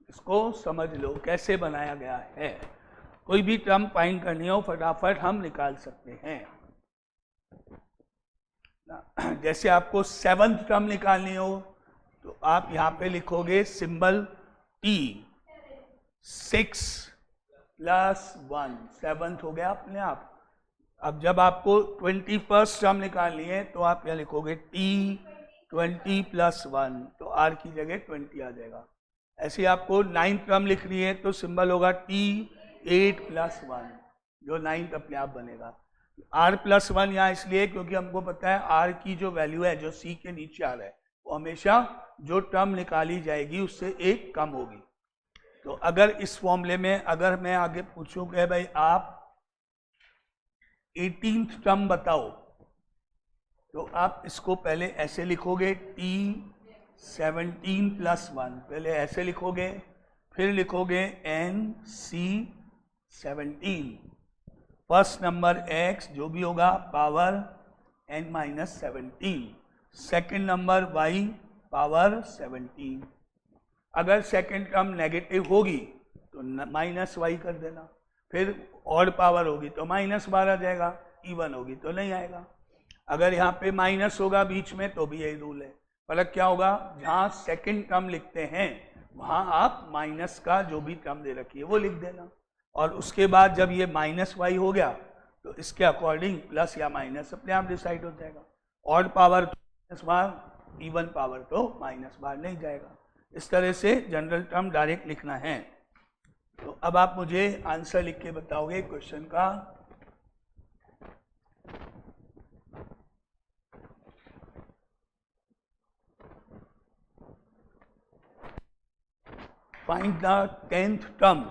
इसको समझ लो कैसे बनाया गया है। कोई भी टर्म फाइंड करनी हो फटाफट हम निकाल सकते हैं। जैसे आपको 7th टर्म निकालनी हो तो आप यहाँ पे लिखोगे सिंबल T, 6 + 1, 7th हो गया अपने आप। अब जब आपको 21st टर्म निकालनी है तो आप यहाँ लिखोगे T, 20 + 1, तो R की जगह 20 आ जाएगा। ऐसे आपको 9th टर्म लिखनी है तो सिंबल होगा T, 8 + 1, जो 9th अपने आप बनेगा। R+1 यहाँ इसलिए क्योंकि हमको पता है R की जो वैल्यू है, जो C के नीचे आ रहा है, वो हमेशा जो टर्म निकाली जाएगी उससे एक कम होगी। तो अगर इस फॉर्मूले में अगर मैं आगे पूछूं कि भाई आप 18th टर्म बताओ, तो आप इसको पहले ऐसे लिखोगे T, 17 + 1, पहले ऐसे लिखोगे, फिर लिखोगे N, C, 17, first number x जो भी होगा power n-17, second number y power 17। अगर सेकंड टर्म नेगेटिव होगी तो -y कर देना, फिर ऑड पावर होगी तो -12 आ जाएगा, इवन होगी तो नहीं आएगा। अगर यहाँ पे माइनस होगा बीच में तो भी यही रूल है। फर्क क्या होगा, जहाँ सेकंड टर्म लिखते हैं वहाँ आप माइनस का जो भी टर्म दे रखी है वो लिख देना, और उसके बाद जब ये -y हो गया तो इसके अकॉर्डिंग प्लस या माइनस अपने आप डिसाइड हो जाएगा। ऑड पावर तो -12, इवन पावर तो -12 नहीं जाएगा। इस तरह से जनरल टर्म डायरेक्ट लिखना है। तो अब आप मुझे आंसर लिख के बताओगे क्वेश्चन का। Find the 10th term.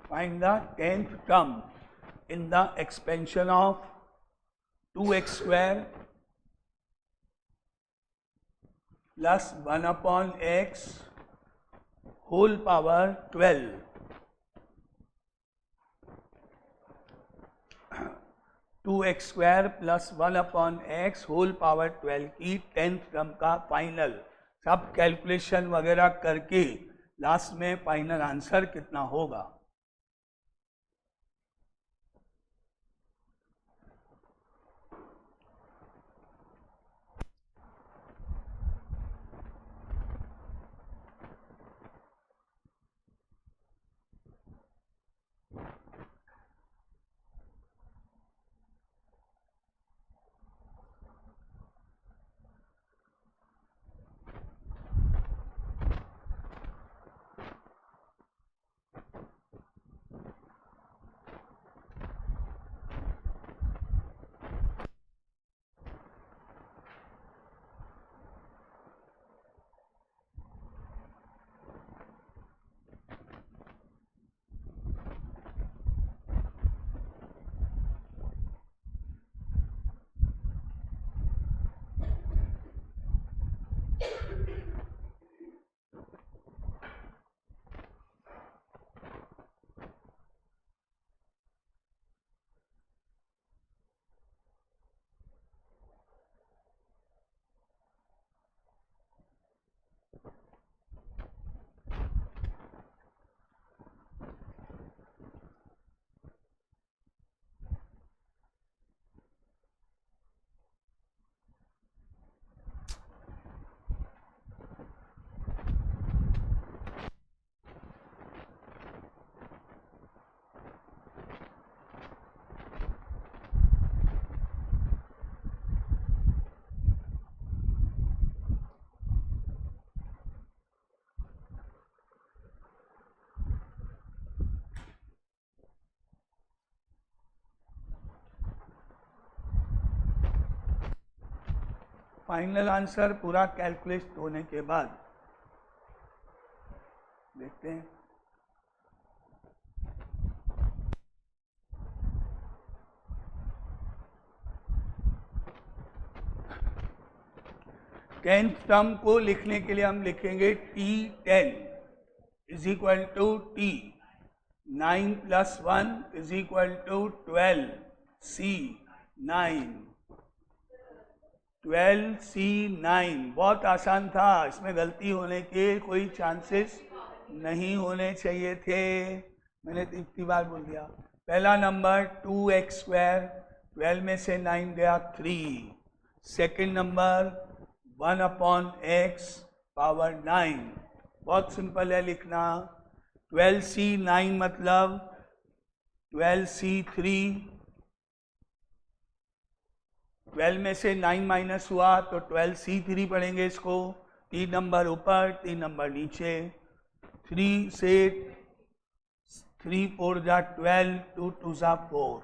Find the 10th term in the expansion of 2x² plus 1/x whole power 12। 2x² plus 1/x whole power 12 की 10th टर्म का फाइनल, सब कैलकुलेशन वगैरह करके लास्ट में फाइनल आंसर कितना होगा। फाइनल आंसर पूरा calculate होने के बाद देखते हैं। 10th टर्म को लिखने के लिए हम लिखेंगे T10 is equal to T 9 plus 1 is equal to 12 C9 12C9। बहुत आसान था, इसमें गलती होने के कोई चांसेस नहीं होने चाहिए थे। मैंने इतनी बार बोल दिया। पहला नंबर 2x², 12 में से 9 गया 3। Second number 1/x power 9। बहुत सिंपल है लिखना। 12C9 मतलब 12C3। 12 में से 9 माइनस हुआ तो 12C3 पढ़ेंगे इसको। 3 नंबर ऊपर 3 नंबर नीचे। 3 से 3 4 जा 12, 2 2 जा 4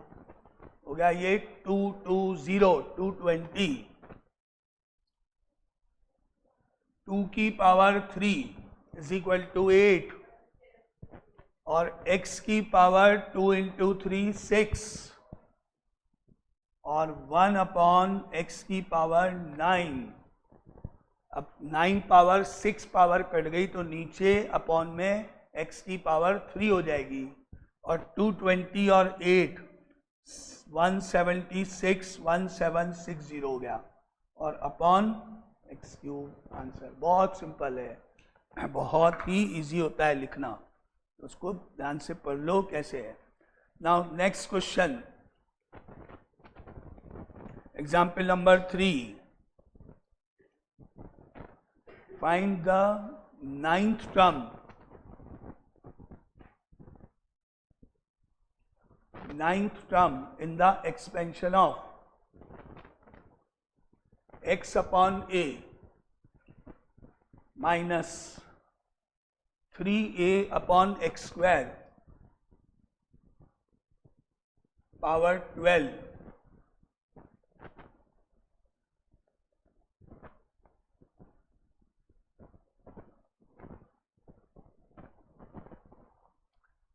हो गया। ये 220 220। 2 की पावर 3 इज इक्वल टू 8 और x की पावर 2 इंटू 3 6 और 1/x की पावर 9। अब 9 पावर 6 पावर कट गई तो नीचे अपॉन में x की पावर 3 हो जाएगी और 220 और 8 176 1760 हो गया और अपॉन x क्यूब। आंसर बहुत सिंपल है, बहुत ही इजी होता है लिखना, उसको ध्यान से पढ़ लो कैसे है। Now next question, example number 3। Find the 9th term, 9th term in the expansion of x upon a minus 3a upon x square power 12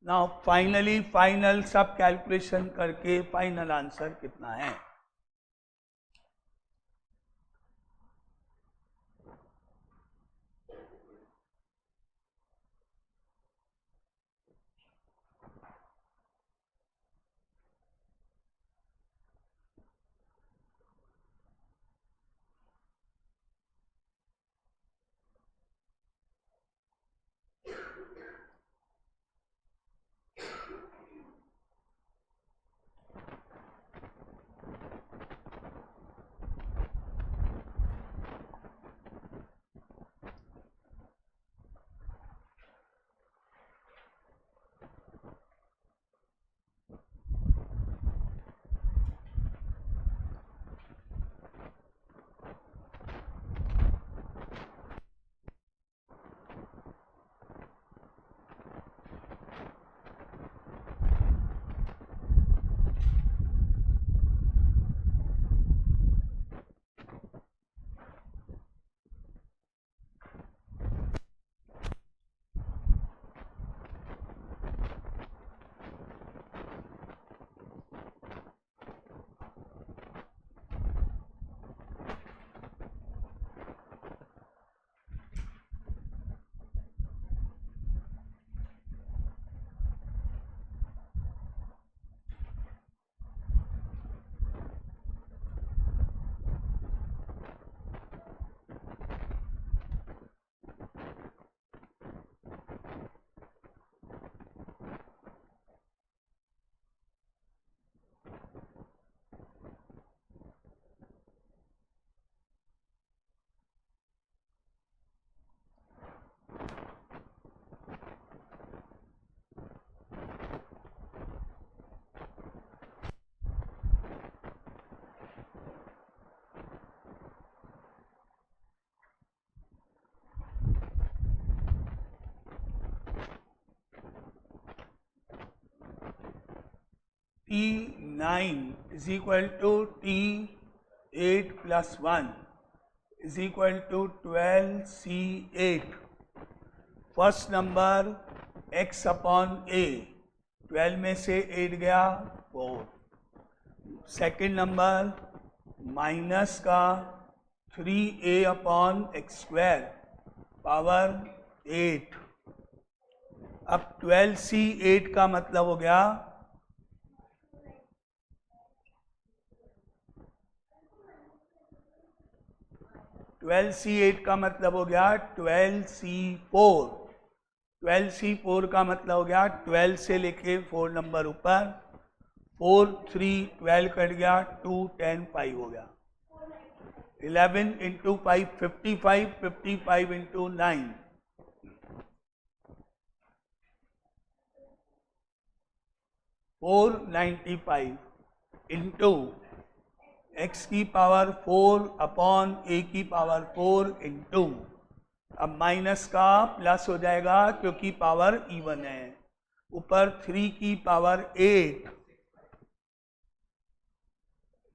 now finally final सब कैलकुलेशन करके फाइनल आंसर कितना है। T9 is equal to T8 plus 1 is equal to 12C8. First number x upon a, 12 में से 8 गया 4। Second number minus का 3a upon x square power 8। अब 12c 8 का मतलब हो गया 12c8 का मतलब हो गया 12c4। 12c4 का मतलब हो गया 12 से लेके 4 नंबर ऊपर, 4 3 12 कट गया, 2 10 5 हो गया। 11 इंटू 5 55, 55 इंटू 9 495 इंटू x की पावर 4 अपॉन a की पावर 4 इंटू, अब माइनस का प्लस हो जाएगा क्योंकि पावर इवन है, ऊपर 3 की पावर 8,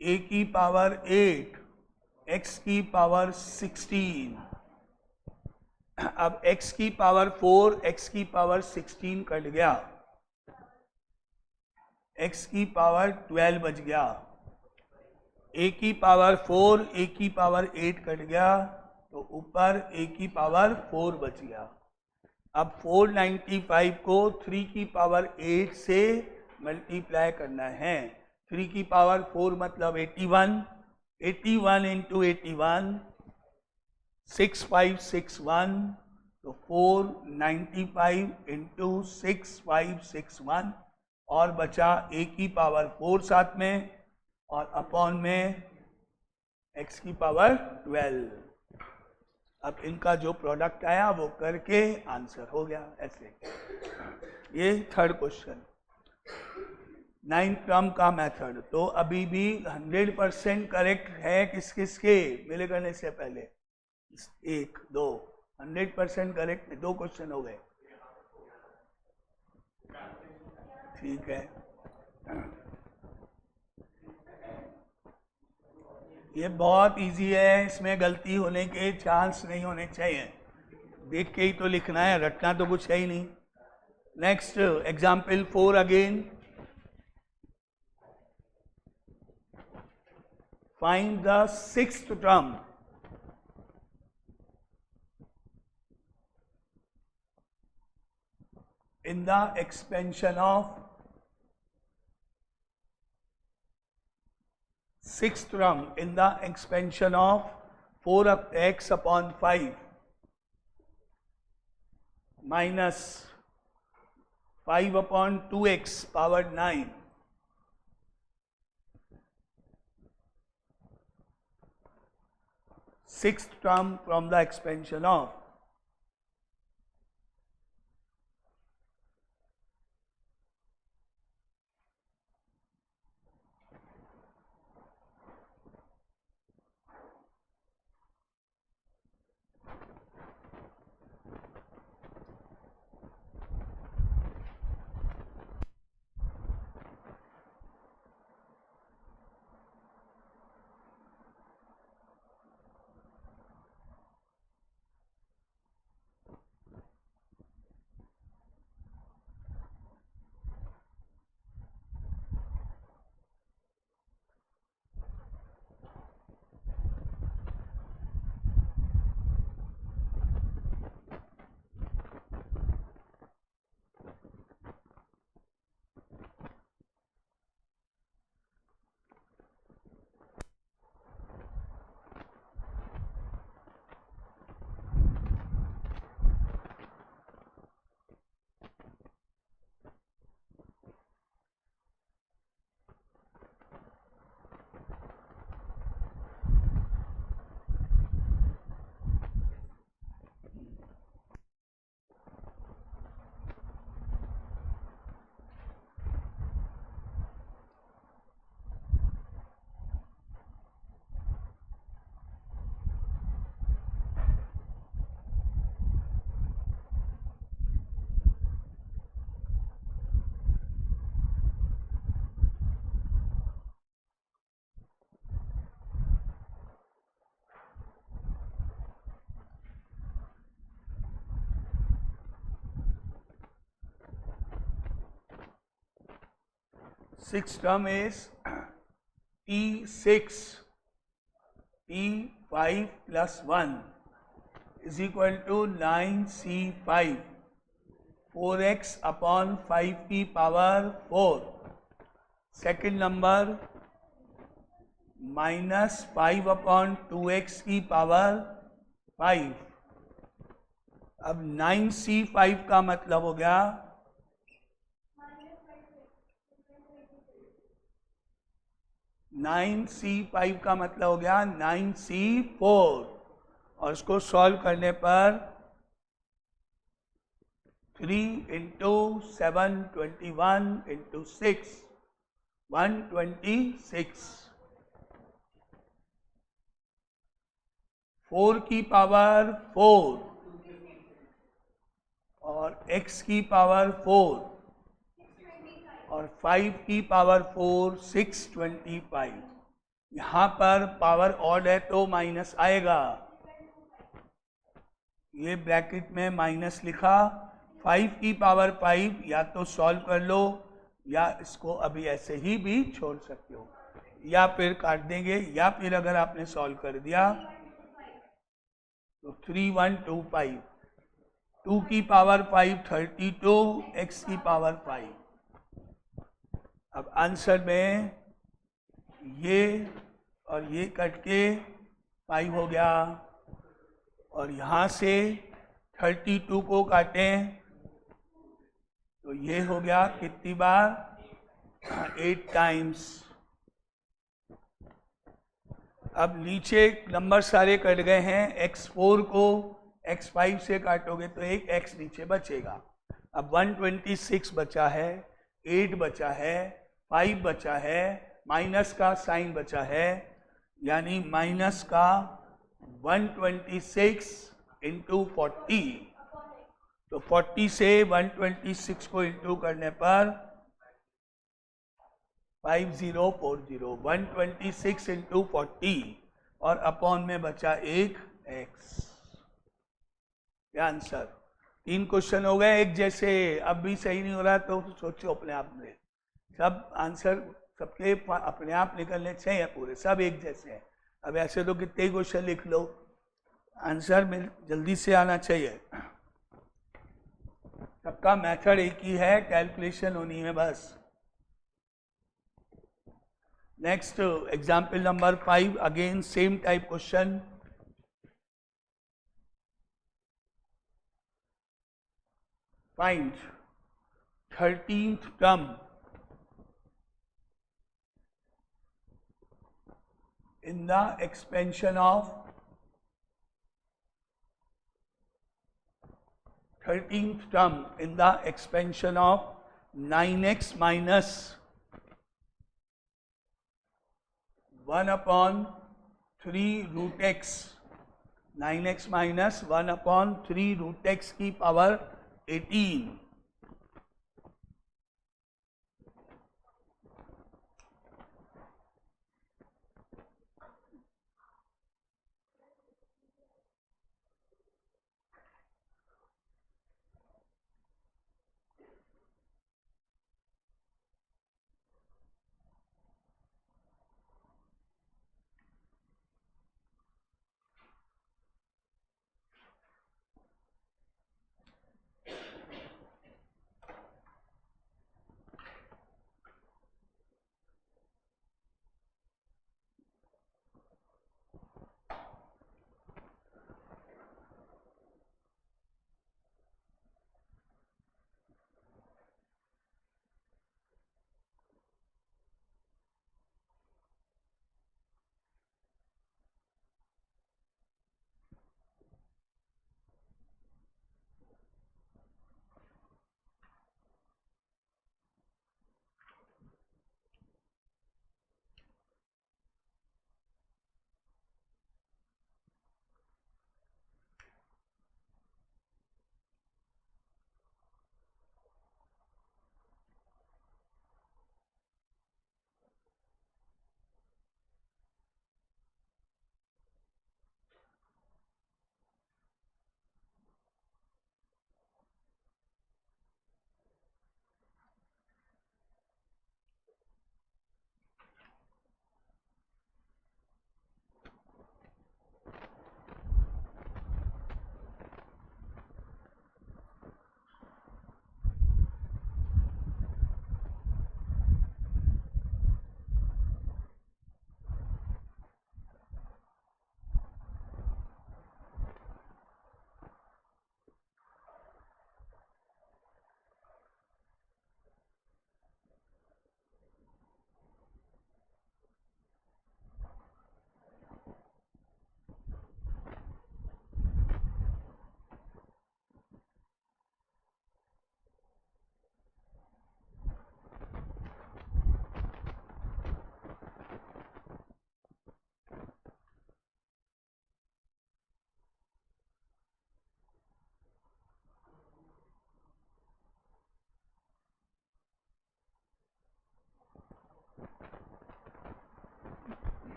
a की पावर 8, x की पावर 16। अब x की पावर 4, x की पावर 16 कट गया, x की पावर 12 बच गया, a की पावर 4, a की पावर 8 कट गया, तो ऊपर a की पावर 4 बच गया। अब 495 को 3 की पावर 8 से मल्टीप्लाई करना है। 3 की पावर 4 मतलब 81, 81 इंटू 81 6561, तो 495 इंटू 6561 और बचा a की पावर 4 साथ में और अपॉन में x की पावर 12। अब इनका जो प्रोडक्ट आया वो करके आंसर हो गया ऐसे। ये थर्ड क्वेश्चन 9th टर्म का मेथड। तो अभी भी 100% करेक्ट है किस किसके मेले करने से पहले? 1 2 100% करेक्ट, 2 क्वेश्चन हो गए। ठीक है, ये बहुत इजी है, इसमें गलती होने के चांस नहीं होने चाहिए। देख के ही तो लिखना है, रटना तो कुछ है ही नहीं। Next example 4 again. Find the 6th term in the expansion of 6th term in the expansion of 4x upon 5 minus 5 upon 2x power 9 6th term from the expansion of sixth term is T6 5 plus 1 is equal to 9c5, 4x upon 5 की power 4. Second number minus 5 upon 2x की power 5. अब 9c5 का मतलब हो गया 9c5 का मतलब हो गया 9c4, और इसको सॉल्व करने पर 3 इंटू 7 21 इंटू 6 126. 4 की पावर 4 और x की पावर 4 और 5 की पावर 4 625. यहां पर पावर ऑड है तो माइनस आएगा. ये ब्रैकेट में माइनस लिखा. 5 की पावर 5 या तो सॉल्व कर लो या इसको अभी ऐसे ही भी छोड़ सकते हो, या फिर काट देंगे, या फिर अगर आपने सॉल्व कर दिया तो 3125. 2 की पावर 5 32, x की पावर 5. अब आंसर में ये और ये कट के 5 हो गया, और यहां से 32 को काटें तो ये हो गया कितनी बार 8 टाइम्स. अब नीचे नंबर सारे कट गए हैं. x4 को x5 से काटोगे तो एक x नीचे बचेगा. अब 126 बचा है, 8 बचा है, 5 बचा है, माइनस का साइन बचा है, यानी माइनस का 126 इंटू 40. तो 40 से 126 को इंटू करने पर 5040. 126 इंटू 40 और अपॉन में बचा एक x. क्या आंसर? 3 क्वेश्चन हो गए एक जैसे. अब भी सही नहीं हो रहा तो सोचो अपने आप में. सब आंसर सबके अपने आप निकलने चाहिए पूरे, सब एक जैसे हैं. अब ऐसे तो कितने ही क्वेश्चन लिख लो, आंसर में जल्दी से आना चाहिए. सबका मेथड एक ही है, कैलकुलेशन होनी है बस. Next example number 5, again same type question. Find 13th term in the expansion of 13th term in the expansion of 9x minus 1 upon 3 root x. 9x minus 1 upon 3 root x की power 18.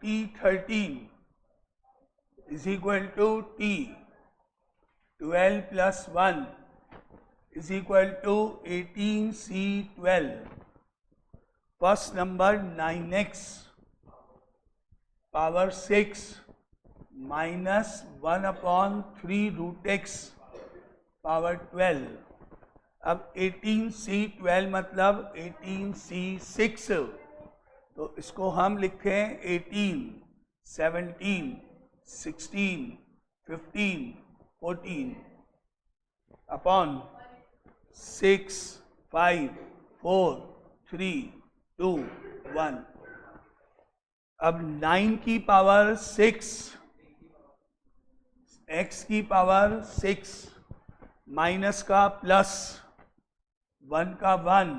T13 is equal to T 12 plus 1 is equal to 18C12. First number 9x power 6 minus 1 upon 3 root x power 12. अब 18C12 मतलब 18C6, तो इसको हम लिखें 18, 17, 16, 15, 14 upon 6, 5, 4, 3, 2, 1. अब 9 की power 6, x की पावर 6 माइनस का प्लस 1 का 1,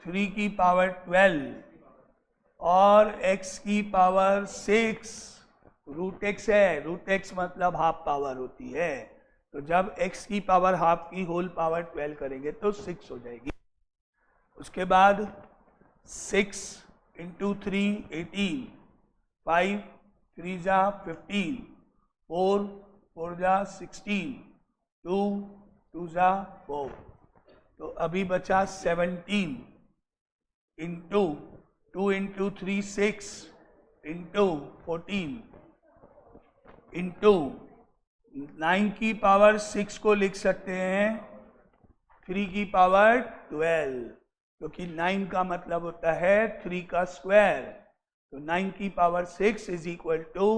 3 की पावर 12 और x की पावर 6 रूट x है. रूट x मतलब हाफ पावर होती है, तो जब x की पावर हाफ की होल पावर 12 करेंगे तो 6 हो जाएगी. उसके बाद 6 इंटू 3 18, 5 3 जा 15, 4 4 जा 16, 2 2 जा 4. तो अभी बचा 17 इंटू 2 इंटू 3 6 इंटू 14 इंटू 9 की पावर 6 को लिख सकते हैं 3 की पावर 12, क्योंकि 9 का मतलब होता है 3 का स्क्वायर. तो 9 की पावर 6 इज इक्वल टू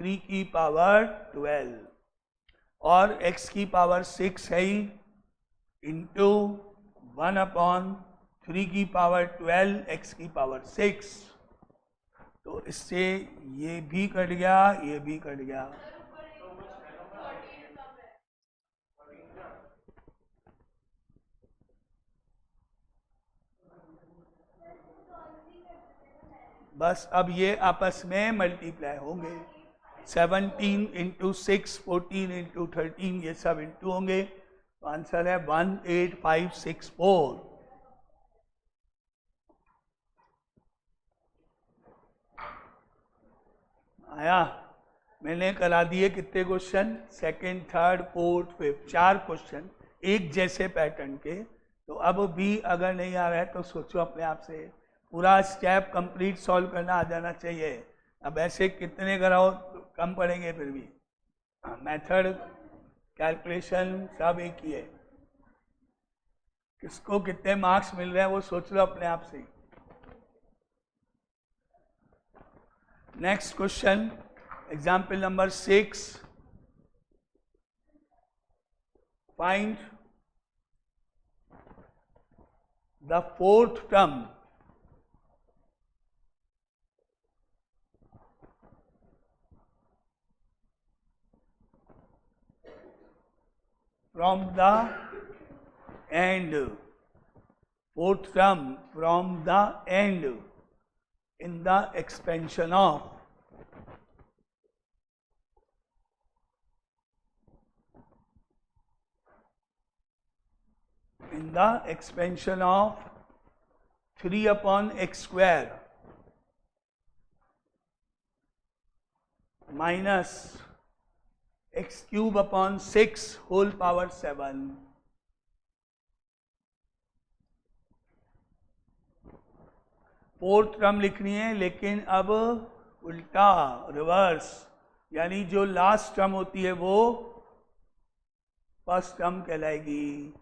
3 की पावर 12 और x की पावर 6 है ही इंटू 1 अपॉन 3 की पावर 12 x की पावर 6. तो इससे ये भी कट गया, ये भी कट गया. बस अब ये आपस में मल्टीप्लाई होंगे. 17 इंटू 6, 14 इंटू 13, ये सब इंटू होंगे. तो आंसर है 18564. आया? मैंने करा दिए कितने question, second, third, fourth, fifth, 4 question एक जैसे पैटर्न के. तो अब भी अगर नहीं आ रहा है तो सोचो अपने आप से, पूरा स्टेप कंप्लीट सॉल्व करना आ जाना चाहिए. अब ऐसे कितने कराओ तो कम पड़ेंगे, फिर भी मेथड कैलकुलेशन सब एक ही है. किसको कितने मार्क्स मिल रहे हैं वो सोच लो अपने आप से. Next question, example number 6. Find the fourth term from the end. Fourth term from the end in the expansion of in the expansion of 3 upon x square minus x cube upon 6 whole power 7. Fourth term लिखनी है, लेकिन अब उल्टा, reverse, यानी जो last term होती है वो फर्स्ट टर्म कहलाएगी.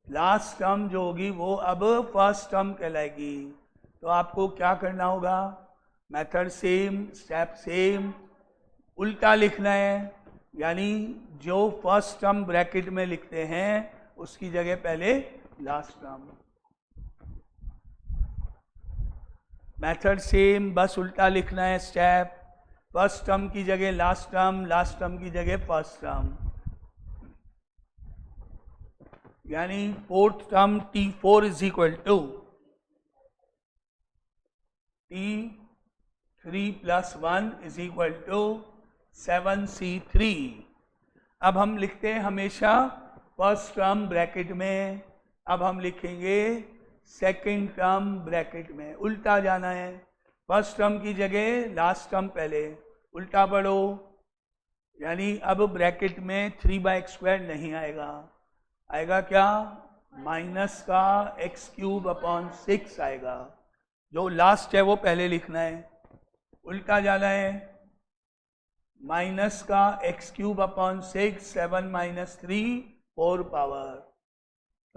लास्ट टर्म जो होगी वो अब फर्स्ट टर्म कहलाएगी. तो आपको क्या करना होगा, मेथड सेम, स्टेप सेम, उल्टा लिखना है. यानी जो फर्स्ट टर्म ब्रैकेट में लिखते हैं उसकी जगह पहले लास्ट टर्म. मेथड सेम, बस उल्टा लिखना है स्टेप. फर्स्ट टर्म की जगह लास्ट टर्म, लास्ट टर्म की जगह फर्स्ट टर्म. यानी fourth term T4 is equal to T3 plus 1 is equal to 7C3. अब हम लिखते हैं हमेशा फर्स्ट टर्म ब्रैकेट में, अब हम लिखेंगे सेकंड टर्म ब्रैकेट में. उल्टा जाना है, फर्स्ट टर्म की जगह लास्ट टर्म पहले, उल्टा पढ़ो, यानी अब ब्रैकेट में 3/x² नहीं आएगा, आएगा क्या, माइनस का x³/6 आएगा। जो लास्ट है वो पहले लिखना है, उल्टा जाना है, माइनस का x³/6, 7 - 3 4 पावर।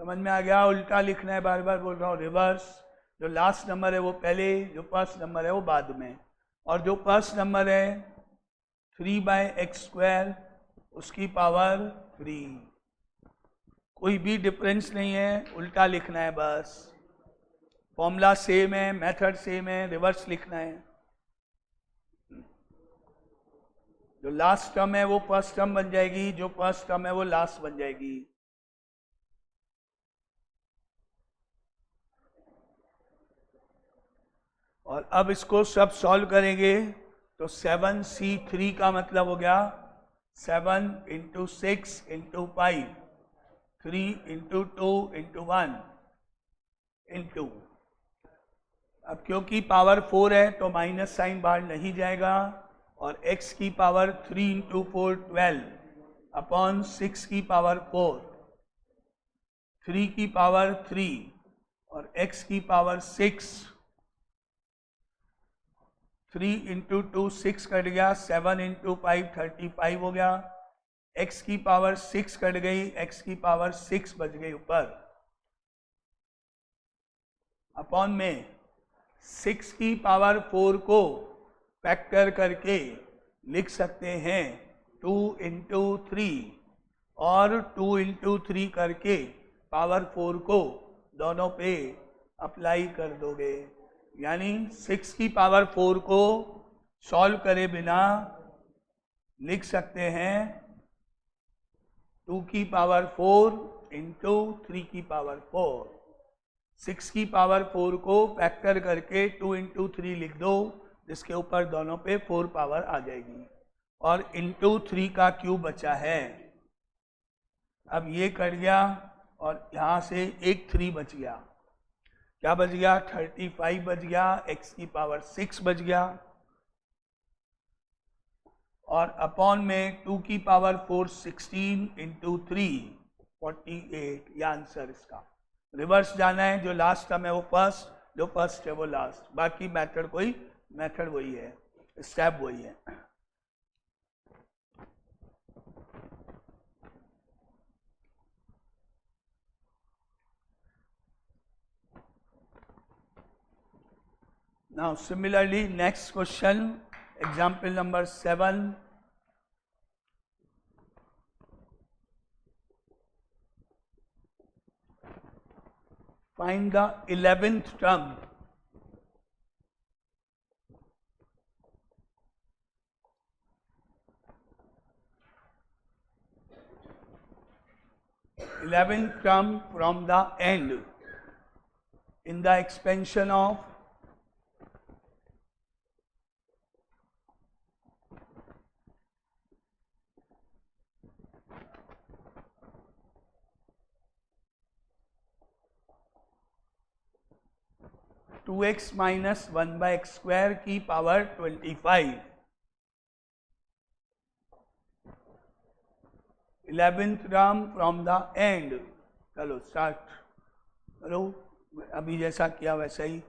समझ में आ गया, उल्टा लिखना है, बार बार बोल रहा हूँ, रिवर्स। जो लास्ट नंबर है वो पहले, जो फर्स्ट नंबर है वो बाद में, और जो फर्स्ट नंबर है 3/x², उसकी पावर 3। कोई भी डिफरेंस नहीं है, उल्टा लिखना है बस। फॉर्मूला सेम है, मेथड सेम है, रिवर्स लिखना है। जो लास्ट टर्म है वो फर्स्ट टर्म बन जाएगी, जो फर्स्ट टर्म है वो लास्ट बन जाएगी। और अब इसको सब सॉल्व करेंगे तो 7c3 का मतलब हो गया 7 × 6 × 5, 3 × 2 × 1 × अब क्योंकि पावर 4 है तो माइनस साइन बाहर नहीं जाएगा, और x की पावर 3 × 4 12 अपॉन 6 की पावर 4, 3 की पावर 3 और x की पावर 6, 3 × 2 6 कट गया, 7 × 5 35 हो गया, x की पावर 6 कट गई, x की पावर 6 बच गई ऊपर, अपॉन में 6 की पावर 4 को फैक्टर करके लिख सकते हैं 2 × 3, और 2 × 3 करके पावर 4 को दोनों पे अप्लाई कर दोगे, यानी 6 की पावर 4 को सॉल्व करे बिना लिख सकते हैं 2 की पावर 4 × 3 की पावर 4। 6 की पावर 4 को फैक्टर करके 2 × 3 लिख दो, जिसके ऊपर दोनों पे 4 पावर आ जाएगी, और इंटू 3 का क्यूब बचा है। अब ये कट गया और यहाँ से एक 3 बच गया, क्या बच गया, 35 बच गया, x की पावर 6 बच गया, और अपॉन में 2 की पावर 4 16 × 3 48, ये आंसर इसका। रिवर्स जाना है, जो लास्ट टर्म है वो फर्स्ट, जो फर्स्ट है वो लास्ट, बाकी मेथड वही है, स्टेप वही है। Now similarly, next question, example number 7. Find the 11th term. From the end in the expansion of two x minus 1/x² की power 25। 11th term from the end. चलो start करो, अभी जैसा किया वैसा ही।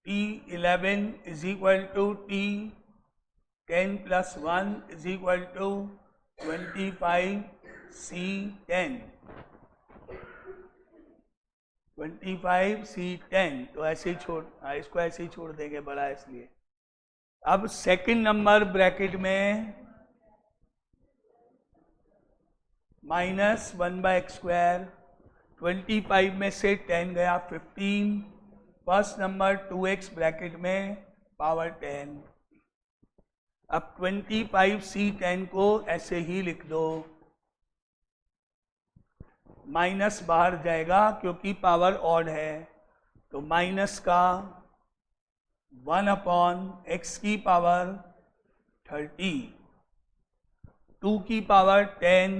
T11 is equal to T10 plus 1 is equal to 25C10। 25C10 तो ऐसे ही इसको ऐसे ही छोड़ देंगे, बड़ा इसलिए। अब सेकंड नंबर ब्रैकेट में माइनस 1/x², 25 में से 10 गया 15, फर्स्ट नंबर 2x ब्रैकेट में पावर 10। अब 25c10 को ऐसे ही लिख दो, माइनस बाहर जाएगा क्योंकि पावर ऑड है, तो माइनस का 1/x की पावर 30, 2 की पावर 10,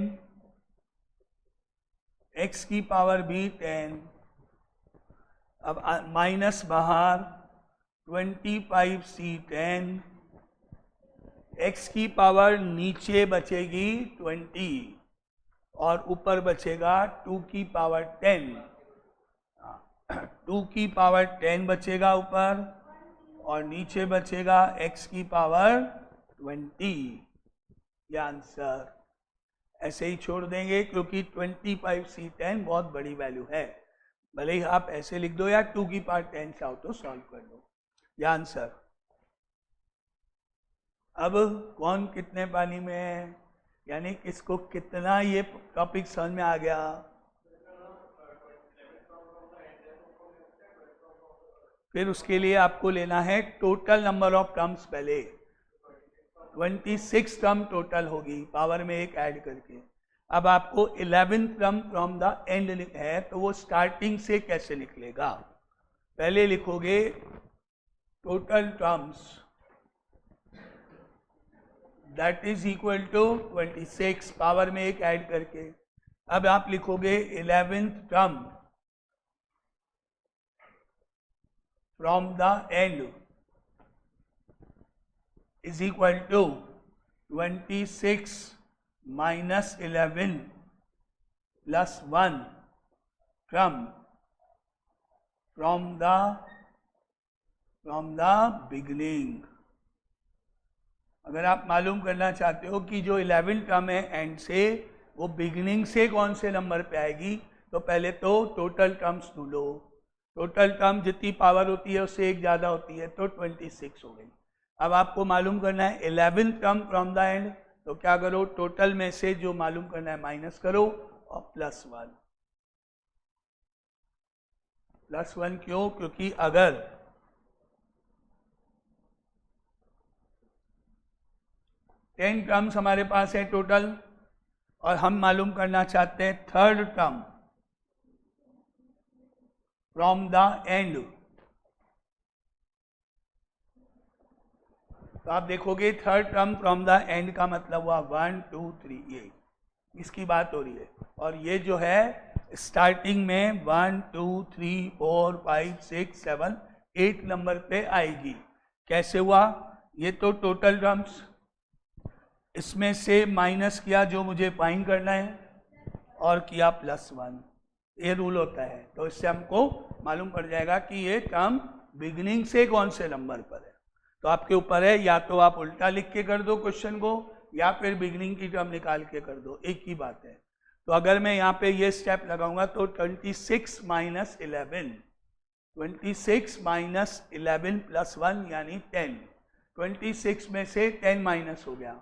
x की पावर भी 10। अब माइनस बाहर 25c10, x की पावर नीचे बचेगी 20 और ऊपर बचेगा 2 की पावर 10। 2 की पावर 10 बचेगा ऊपर और नीचे बचेगा x की पावर 20। ये आंसर ऐसे ही छोड़ देंगे क्योंकि 25c10 बहुत बड़ी वैल्यू है। भले ही आप ऐसे लिख दो या 2 की पावर 10 चाहो तो सॉल्व कर दो। ये आंसर। अब कौन कितने पानी में है, यानी किसको कितना ये टॉपिक समझ में आ गया। फिर उसके लिए आपको लेना है टोटल नंबर ऑफ टर्म्स। पहले 26 टर्म टोटल होगी पावर में एक ऐड करके। अब आपको 11th term from the and है, तो वो स्टार्टिंग से कैसे निकलेगा। पहले लिखोगे total terms that is equal to 26 power में एक ऐड करके। अब आप लिखोगे 11th term from the end is equal to 26 minus 11 plus 1 from the beginning। अगर आप मालूम करना चाहते हो कि जो 11 टर्म है एंड से, वो बिगिनिंग से कौन से नंबर पे आएगी, तो पहले तो टोटल टर्म्स ढूंढो। टोटल टर्म जितनी पावर होती है उससे एक ज़्यादा होती है, तो 26 हो गई। अब आपको मालूम करना है 11th term from the and, तो क्या करो, टोटल में से जो मालूम करना है माइनस करो और +1। +1 क्यों, क्योंकि अगर टेन टर्म्स हमारे पास है टोटल और हम मालूम करना चाहते हैं third term from the and, तो आप देखोगे third term from the and का मतलब हुआ 1 2 3, ये इसकी बात हो रही है। और ये जो है स्टार्टिंग में 1 2 3 4 5 6 7 8 नंबर पे आएगी। कैसे हुआ, ये तो टोटल टर्म्स, इसमें से माइनस किया जो मुझे फाइंड करना है और किया +1, ये रूल होता है। तो इससे हमको मालूम पड़ जाएगा कि ये टर्म बिगिनिंग से कौन से नंबर पर है। तो आपके ऊपर है, या तो आप उल्टा लिख के कर दो क्वेश्चन को, या फिर बिगिनिंग की टर्म निकाल के कर दो, एक ही बात है। तो अगर मैं यहाँ पे ये स्टेप लगाऊंगा तो 26 माइनस 11, 26 माइनस 11 +1 यानी 10। 26 में से 10 माइनस हो गया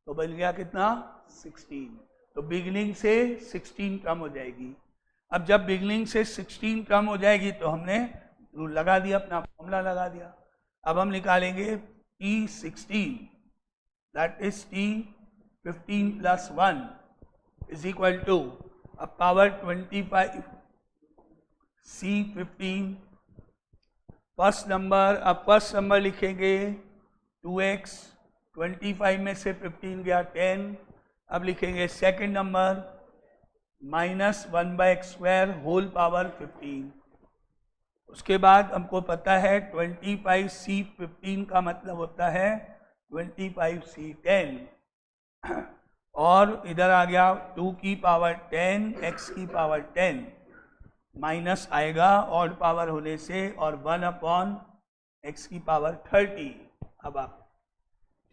तो बन गया कितना, 16। तो बिगिनिंग से 16 टर्म हो जाएगी। अब जब बिगिनिंग से 16 टर्म हो जाएगी तो हमने रूल लगा दिया, अपना फॉर्मूला लगा दिया। अब हम निकालेंगे T16, that is T15 + 1 is equal to, अब पावर 25 C15 फर्स्ट नंबर। अब फर्स्ट नंबर लिखेंगे 2x, 25 में से 15 गया 10। अब लिखेंगे second number -1/x² whole power 15। उसके बाद हमको पता है 25C15 का मतलब होता है 25C10, और इधर आ गया 2 की पावर 10 x की पावर 10, माइनस आएगा ऑड पावर होने से, और 1/x की पावर 30। अब आप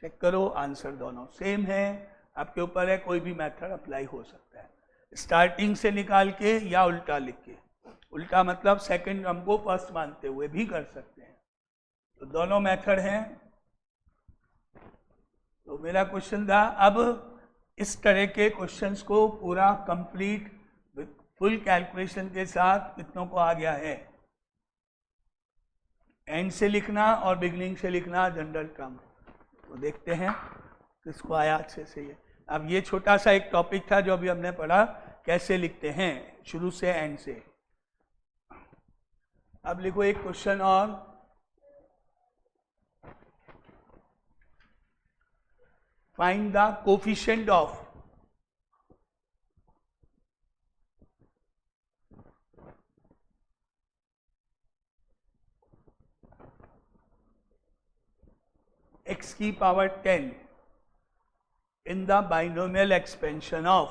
चेक करो, आंसर दोनों सेम है। आपके ऊपर है, कोई भी मेथड अप्लाई हो सकता है, स्टार्टिंग से निकाल के या उल्टा लिख के। उल्टा मतलब सेकंड टर्म को फर्स्ट मानते हुए भी कर सकते हैं। तो दोनों मेथड हैं। तो मेरा क्वेश्चन था, अब इस तरह के क्वेश्चंस को पूरा कंप्लीट फुल कैलकुलेशन के साथ कितनों को आ गया है? एंड से लिखना और बिगनिंग से लिखना जनरल टर्म। तो देखते हैं किसको आया अच्छे से ये। अब ये छोटा सा एक टॉपिक था जो अभी हमने पढ़ा, कैसे लिखते हैं शुरू से एंड से। अब लिखो एक क्वेश्चन और, find the coefficient of x की power 10 in the binomial expansion of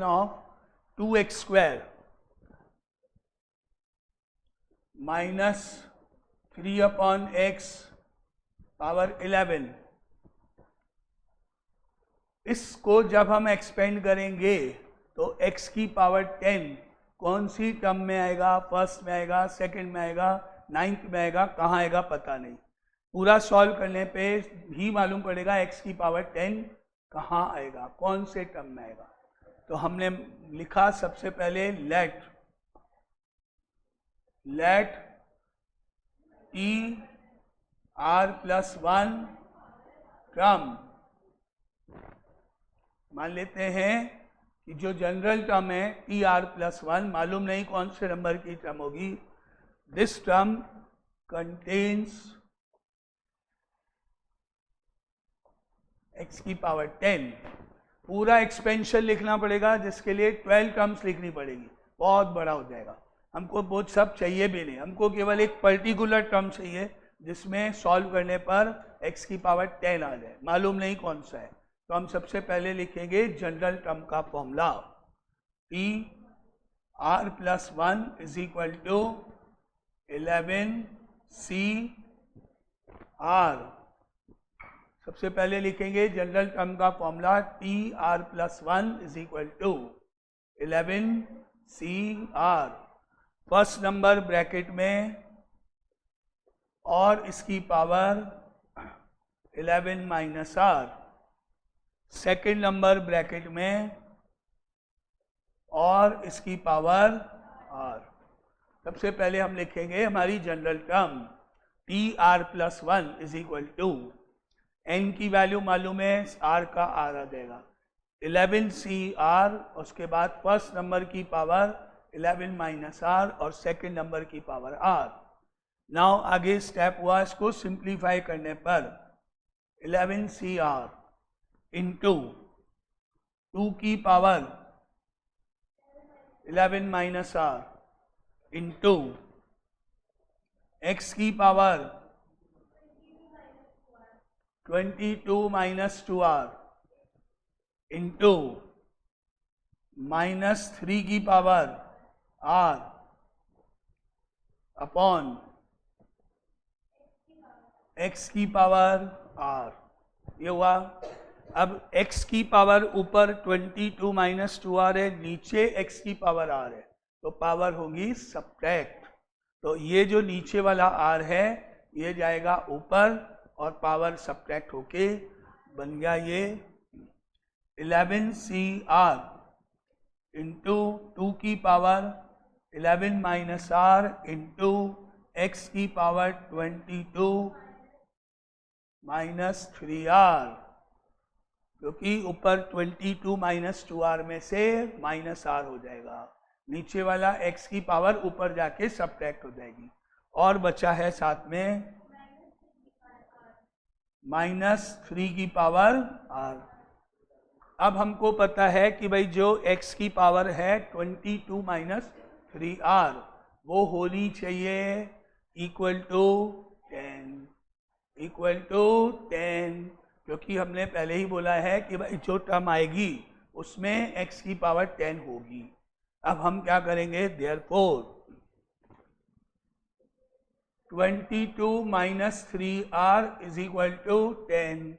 of 2x square minus 3 upon x power 11। इसको जब हम एक्सपेंड करेंगे तो x की पावर 10 कौन सी टर्म में आएगा? फर्स्ट में आएगा, सेकंड में आएगा, नाइन्थ में आएगा, कहाँ आएगा पता नहीं। पूरा सॉल्व करने पे ही मालूम पड़ेगा x की पावर 10 कहाँ आएगा, कौन से टर्म में आएगा। तो हमने लिखा सबसे पहले लेट t r+1 टर्म, मान लेते हैं कि जो जनरल टर्म है TR+1, मालूम नहीं कौन से नंबर की टर्म होगी। दिस टर्म कंटेन्स x की पावर 10। पूरा एक्सपेंशन लिखना पड़ेगा जिसके लिए 12 टर्म्स लिखनी पड़ेगी, बहुत बड़ा हो जाएगा। हमको बहुत सब चाहिए भी नहीं, हमको केवल एक पर्टिकुलर टर्म चाहिए जिसमें सॉल्व करने पर x की पावर 10 आ जाए, मालूम नहीं कौन सा है। तो हम सबसे पहले लिखेंगे जनरल टर्म का formula, TR+1 is equal to 11CR। सबसे पहले लिखेंगे जनरल टर्म का formula, TR+1 is equal to 11CR। First number bracket में और इसकी power 11 minus R, second number bracket में और इसकी पावर R। सबसे पहले हम लिखेंगे हमारी general term TR+1 is equal to, n की वैल्यू मालूम है, R का R आ जाएगा 11CR, उसके बाद फर्स्ट नंबर की पावर 11 माइनस R और सेकेंड नंबर की पावर R। नाउ आगे स्टेप हुआ, इसको सिंप्लीफाई करने पर 11CR इंटू 2 की power 11 minus R into x की पावर 22 माइनस 2R इंटू -3 की पावर R अपॉन x की पावर R। ये हुआ। अब x की पावर ऊपर 22 माइनस 2R है, नीचे x की पावर R है, तो पावर होगी सब्ट्रैक्ट। तो ये जो नीचे वाला R है ये जाएगा ऊपर और पावर सब्ट्रैक्ट होके बन गया ये 11CR इंटू 2 की power 11 minus R into x की पावर 22 माइनस 3R, क्योंकि ऊपर 22 माइनस 2R में से माइनस R हो जाएगा, नीचे वाला x की पावर ऊपर जाके सब्ट्रैक्ट हो जाएगी। और बचा है साथ में -3 की पावर R। अब हमको पता है कि भाई जो x की पावर है 22 माइनस 3R वो होनी चाहिए इक्वल टू 10, क्योंकि हमने पहले ही बोला है कि भाई जो टर्म आएगी उसमें x की पावर 10 होगी। अब हम क्या करेंगे, therefore 22 minus 3R is equal to 10।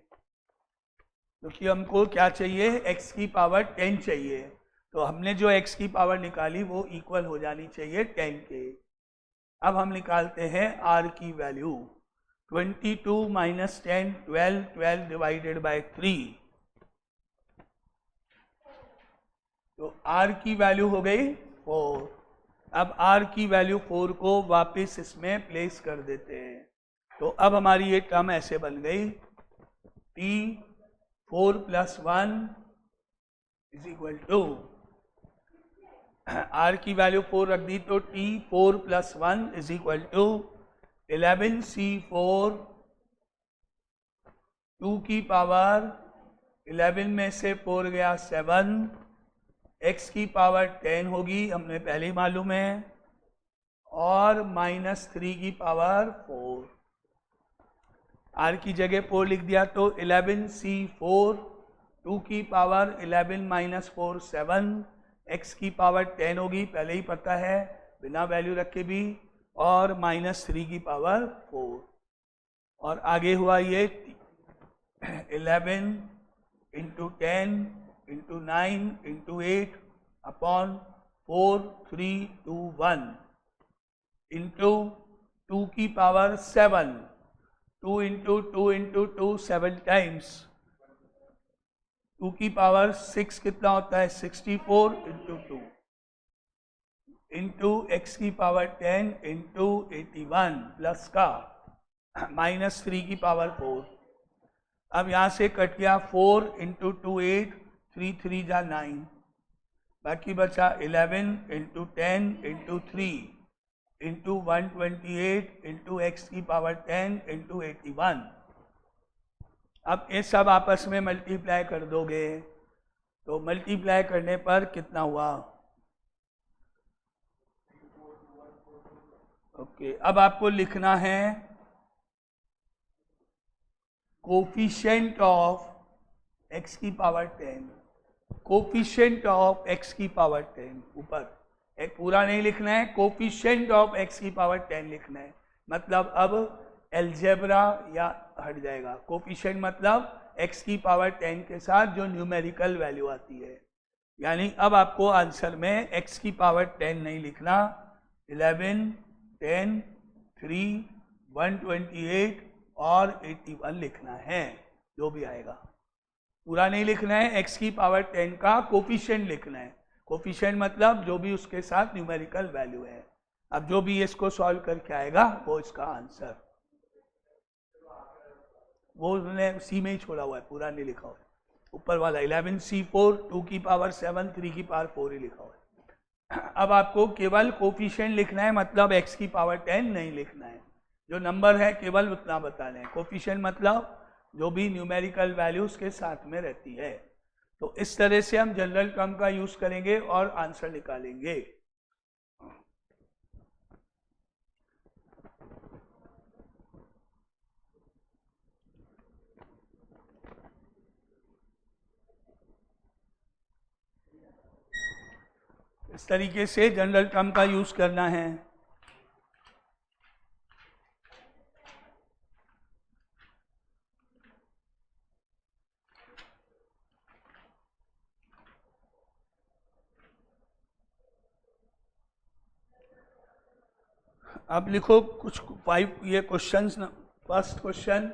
क्योंकि हमको क्या चाहिए, x की पावर 10 चाहिए। तो हमने जो x की पावर निकाली वो इक्वल हो जानी चाहिए 10 के। अब हम निकालते हैं r की वैल्यू। 22 minus 10, 12, 12 divided by 3। तो r की वैल्यू हो गई 4। अब r की वैल्यू 4 को वापस इसमें प्लेस कर देते हैं। तो अब हमारी ये टर्म ऐसे बन गई, t 4 plus 1 is equal to, r की वैल्यू 4 रख दी तो t 4 plus 1 is equal to 11c4, 2 की पावर 11 में से 4 गया 7, x की पावर 10 होगी, हमने पहले ही मालूम है, और माइनस 3 की पावर 4। r की जगह 4 लिख दिया तो 11c4, 2 की पावर 11 माइनस 4 7, x की पावर 10 होगी, पहले ही पता है बिना वैल्यू रखे भी, और माइनस 3 की पावर 4। और आगे हुआ ये 11 into 10 into 9 into 8 upon 4 3 2 1 into 2 की पावर 7, 2 इंटू 2 इंटू 2 7 टाइम्स, 2 की पावर 6 कितना होता है 64 इंटू 2 इंटू एक्स की पावर 10 इंटू 81 प्लस का माइनस 3 की पावर 4। अब यहाँ से कट गया 4 इंटू 2 8, 3 3 जा 9, बाकी बचा 11 into 10 into 3 into 128 into x की पावर 10 इंटू 81। अब ये सब आपस में मल्टीप्लाई कर दोगे तो मल्टीप्लाई करने पर कितना हुआ, ओके। अब आपको लिखना है कोफिशिएंट ऑफ x की पावर 10, कोफिशिएंट ऑफ x की पावर 10, ऊपर एक पूरा नहीं लिखना है, कोफिशिएंट ऑफ x की पावर 10 लिखना है। मतलब अब एल्जेब्रा या हट जाएगा, कोफिशिएंट मतलब x की पावर 10 के साथ जो न्यूमेरिकल वैल्यू आती है। यानी अब आपको आंसर में x की पावर 10 नहीं लिखना, 11 10 3 128 और 81 लिखना है, जो भी आएगा। पूरा नहीं लिखना है, x की पावर 10 का कोफिशिएंट लिखना है। कोफिशिएंट मतलब जो भी उसके साथ न्यूमेरिकल वैल्यू है। अब जो भी इसको सॉल्व करके आएगा वो इसका आंसर, वो उन्होंने सी में ही छोड़ा हुआ है, पूरा नहीं लिखा हुआ है। ऊपर वाला 11c4, 2 की पावर 7, 3 की पावर 4 ही लिखा हुआ है। अब आपको केवल कोफिशिएंट लिखना है, मतलब x की पावर 10 नहीं लिखना है, जो नंबर है केवल उतना बताना है। कोफिशिएंट मतलब जो भी न्यूमेरिकल वैल्यूज के साथ में रहती है। तो इस तरह से हम जनरल टर्म का यूज करेंगे और आंसर निकालेंगे। इस तरीके से जनरल टर्म का यूज करना है। अब लिखो कुछ 5 ये questions. First question,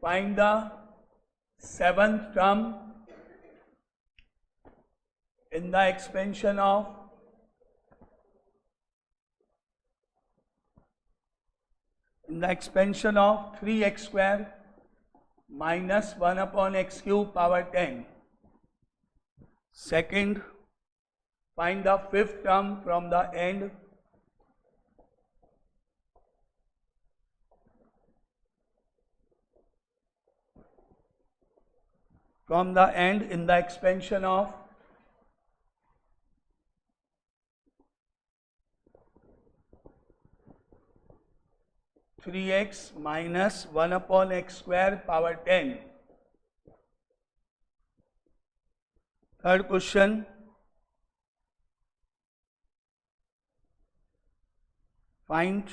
find the 7th term in the expansion of of 3x square minus 1 upon x cube power 10. Second, find the 5th term from the end in the expansion of 3x minus 1 upon x square power 10. Third question, find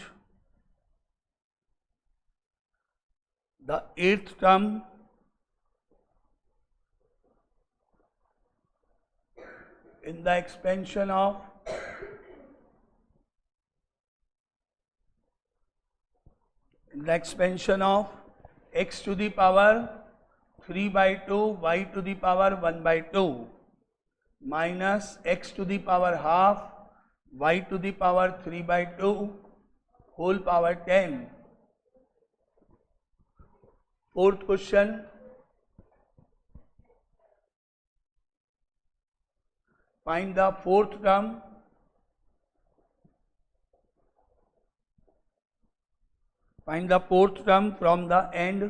the 8th term in the expansion of x to the power 3/2 y to the power 1/2 minus x to the power half y to the power 3/2 whole power 10. Fourth question. Find the fourth term. Find the fourth term from the end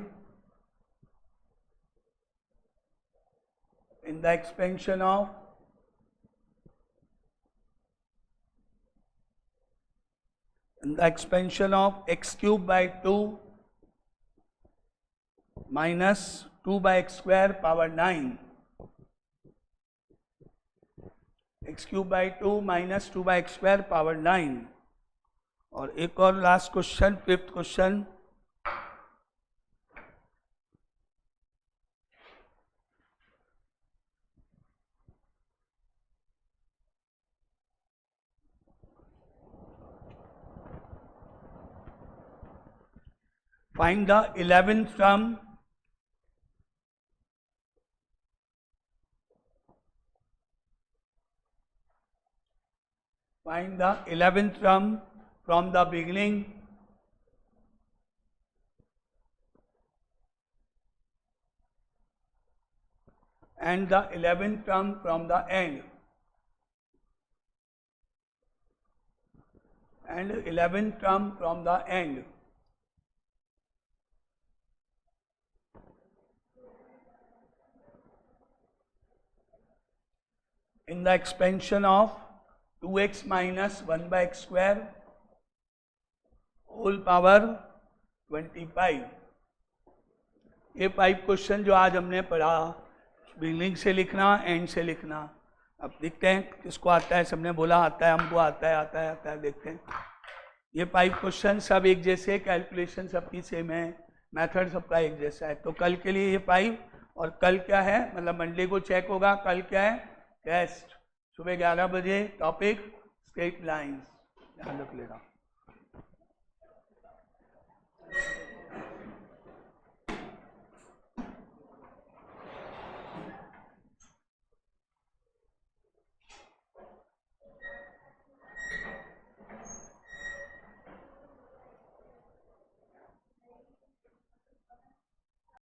in the expansion of x cube by 2 minus 2 by x square power 9. x cube by 2 minus 2 by x square power 9. और एक और last question, fifth question. Find the 11th term. Find the 11th term from the beginning and the 11th term from the end. And 11th term from the end. In the expansion of 2x minus 1 by x square whole power 25. ये 5 question जो आज हमने पढ़ा, beginning से लिखना, and से लिखना. अब देखते हैं किसको आता है. सबने बोला आता है, हमको आता है. देखते हैं. ये 5 क्वेश्चन सब एक जैसे, कैलकुलेशन सबकी सेम है, मेथड सबका एक जैसा है. तो कल के लिए ये 5. और कल क्या है, मतलब मंडे को चेक होगा. कल क्या है, टेस्ट सुबह 11 बजे. Topic straight lines. ध्यान रख लेना.